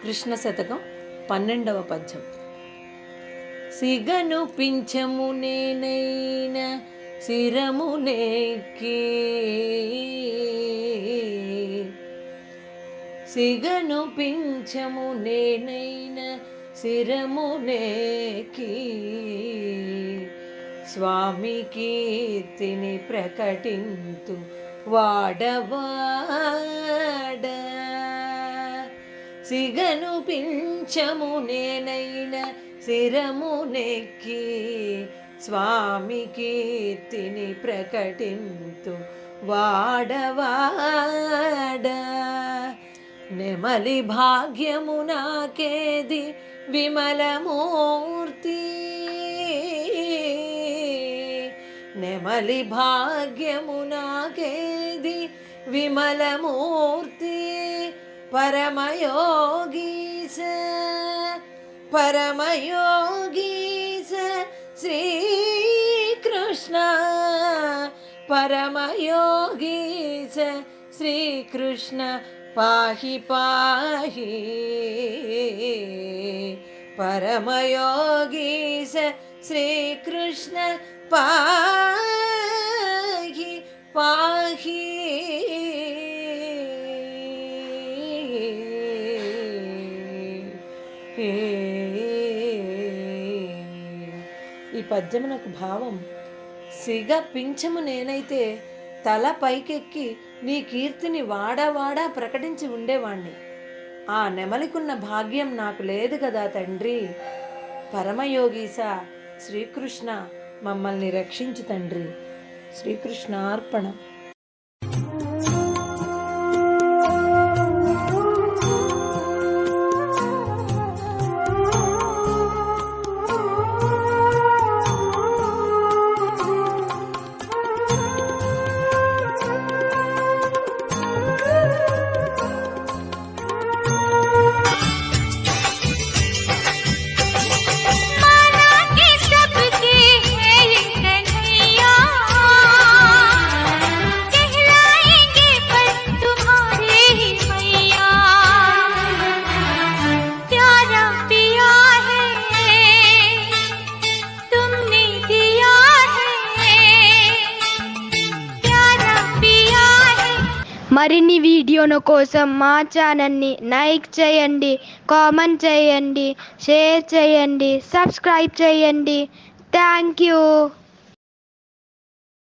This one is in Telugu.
కృష్ణ శతకం 12వ పద్యం. సిగను పింఛము నేనైన శిరమునేకి, సిగను పింఛము నేనైన శిరమునేకి, స్వామి కీర్తిని ప్రకటింతు వాడవాడ. సిగను పింఛము నేనైన శిరమునెక్కి, స్వామి కీర్తిని ప్రకటింతు వాడవాడ. నెమలి భాగ్యము నాకేది విమలమూర్తి, నెమలి భాగ్యము నాకేది విమలమూర్తి. పరమయోగీశ పరమయోగీశ శ్రీకృష్ణ, పరమయోగీశ శ్రీకృష్ణ పాహి పాహి. పరమయోగీశ శ్రీకృష్ణ పాహి పాహి. ఈ పద్యమునకు భావం: సిగ పింఛము నేనైతే తల పైకెక్కి నీ కీర్తిని వాడవాడా ప్రకటించి ఉండేవాణ్ణి. ఆ నెమలికున్న భాగ్యం నాకు లేదు కదా తండ్రి. పరమయోగీశ శ్రీకృష్ణ మమ్మల్ని రక్షించు తండ్రి. శ్రీకృష్ణార్పణ. మరిన్ని వీడియోల కోసం మా ఛానల్ని లైక్ చేయండి, కామెంట్ చేయండి, షేర్ చేయండి, సబ్స్క్రైబ్ చేయండి. Thank you.